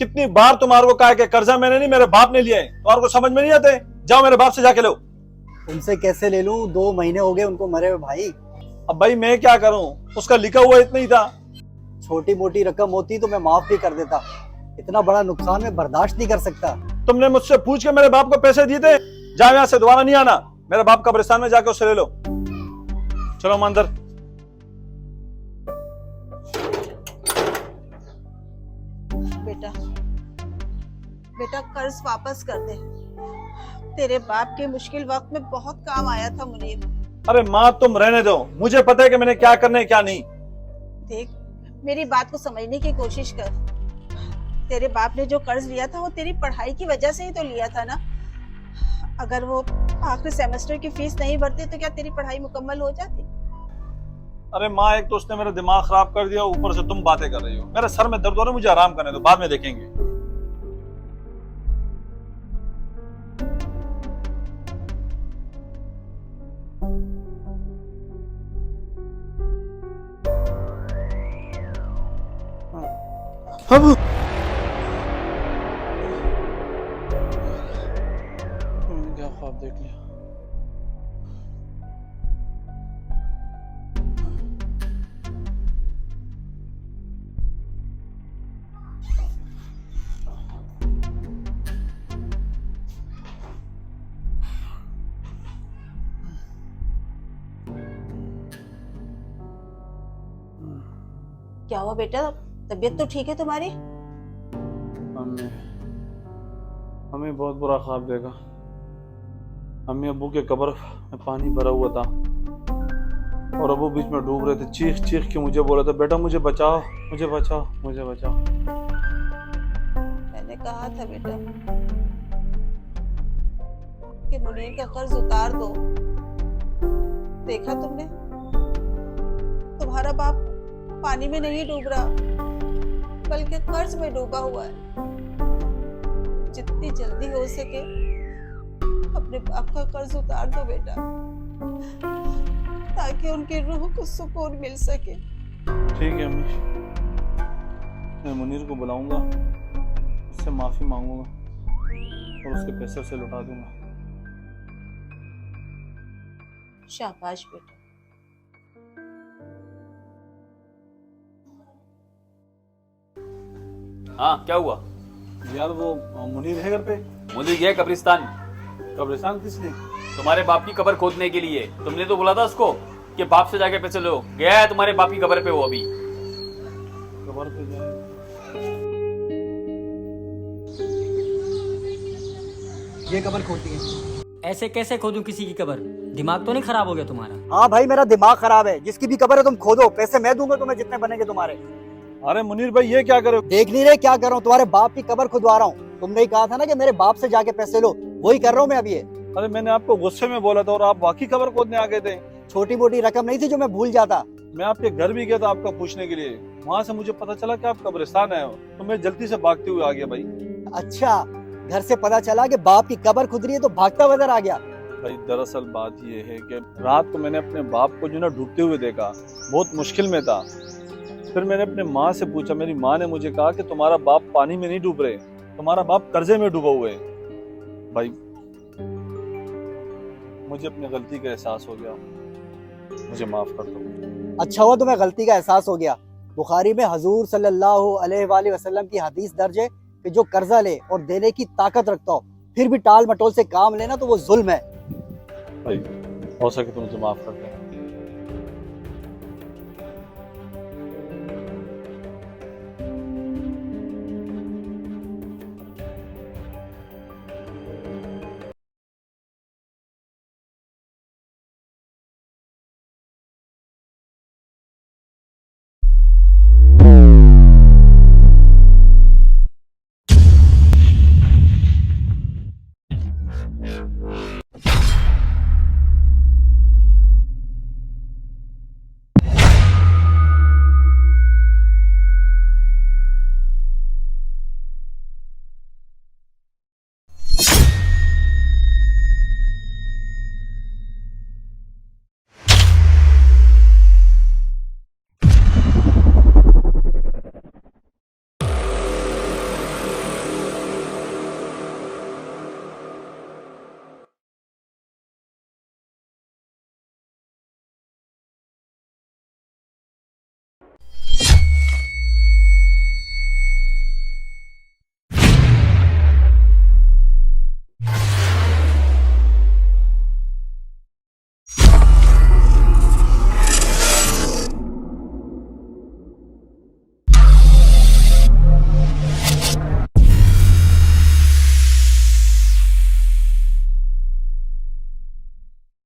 कितनी बार तुम्हारे को कहा है कि कर्जा मैंने नहीं मेरे बाप ने लिया है, तुम्हारे को समझ में नहीं आते? जाओ मेरे बाप से जाके लो। उनसे कैसे ले लूं, 2 महीने हो गए उनको मरे हुए भाई। अब भाई मैं क्या करूं, उसका लिखा हुआ इतना ही था। छोटी मोटी रकम होती तो मैं माफ भी कर देता, इतना बड़ा नुकसान मैं बर्दाश्त नहीं कर सकता। तुमने मुझसे पूछ के मेरे बाप को पैसे दिए थे? जाओ यहाँ से, दोबारा नहीं आना। मेरे बाप कब्रिस्तान में जाके उससे ले लो। चलो हम अंदर। बेटा बेटा कर्ज वापस कर दे, तेरे बाप के मुश्किल वक्त में बहुत काम आया था मुनीर। अरे माँ तुम रहने दो, मुझे पता है कि मैंने क्या करना है क्या नहीं। देख, मेरी बात को समझने की कोशिश कर। तेरे बाप ने जो कर्ज लिया था वो तेरी पढ़ाई की वजह से ही तो लिया था ना। अगर वो आखिरी सेमेस्टर की फीस नहीं भरते तो क्या तेरी पढ़ाई मुकम्मल हो जाती? अरे माँ, एक तो उसने मेरा दिमाग खराब कर दिया, ऊपर से तुम बातें कर रही हो। मेरे सर में दर्द हो रहा है, मुझे आराम करने दो, बाद में देखेंगे। अब क्या ख्वाब देख लिया। क्या हुआ बेटा, तबीयत तो ठीक है तुम्हारी? अम्मी, हमें बहुत बुरा ख्वाब देखा। अम्मी अब्बू के कब्र में पानी भरा हुआ था और अब्बू बीच में डूब रहे थे। चीख चीख के मुझे बोला था, बेटा मुझे बचाओ, मुझे बचाओ, मुझे बचाओ। मैंने कहा था बेटा कि मुनीर का कर्ज उतार दो। देखा तुमने, तुम्हारा बाप पानी में नहीं डूब रहा बल्कि कर्ज में डूबा हुआ है। जितनी जल्दी हो सके अपने बाप का कर्ज उतार दो बेटा, ताकि उनकी रूह को सुकून मिल सके। ठीक है अम्मी, मैं मुनीर को बुलाऊंगा, उससे माफी मांगूंगा और उसके पैसे से लौटा दूंगा। शाबाश बेटा। हाँ, क्या हुआ? यार वो मुनीर है घर पे? मुनीर गया कब्रिस्तान। कब्रिस्तान किस लिए? तुम्हारे बाप की कब्र खोदने के लिए। तुमने तो बोला था उसको कि बाप से जाके पैसे लो। गया है तुम्हारे बाप की कब्र पे वो अभी। कब्र पे जाए? ये कब्र खोदती है। ऐसे कैसे खोदूं किसी की कब्र? दिमाग तो नहीं खराब हो गया तुम्हारा? हाँ भाई, मेरा दिमाग खराब है। जिसकी भी कब्र है तुम खोदो, पैसे मैं दूंगा तुम्हें जितने बनेंगे तुम्हारे। अरे मुनीर भाई ये क्या करे? देख नहीं रहे क्या कर रहा हूँ? तुम्हारे बाप की कब्र खुदवा रहा हूँ। तुमने ही कहा था ना कि मेरे बाप से जाके पैसे लो, वही कर रहा हूँ मैं अभी ये। अरे मैंने आपको गुस्से में बोला था और आप वाकई कब्र खोदने आ गए थे। छोटी मोटी रकम नहीं थी जो मैं भूल जाता। मैं आपके घर भी गया था आपका पूछने के लिए, वहाँ से मुझे पता चला कि आप कब्रिस्तान आए हो, तो मैं जल्दी से भागते हुए आ गया भाई। अच्छा, घर से पता चला कि बाप की कब्र खुद रही है तो भागता बदर आ गया। भाई दरअसल बात ये है कि रात को मैंने अपने बाप को जो ना डूबते हुए देखा, बहुत मुश्किल में था। फिर मैंने अपने माँ से पूछा, मेरी माँ ने मुझे कहा कि तुम्हारा बाप पानी में नहीं डूब रहे, तुम्हारा बाप कर्जे में डूबा हुआ है। भाई मुझे अपनी गलती का एहसास हो गया, मुझे माफ कर दो। अच्छा हुआ तुम्हें गलती का एहसास हो गया। बुखारी में हजूर सल्लल्लाहु अलैहि वसल्लम की हदीस दर्ज है कि जो कर्जा ले और देने की ताकत रखता हो फिर भी टाल मटोल से काम लेना तो वो जुल्म है। भाई हो सके तो मुझे माफ कर दो।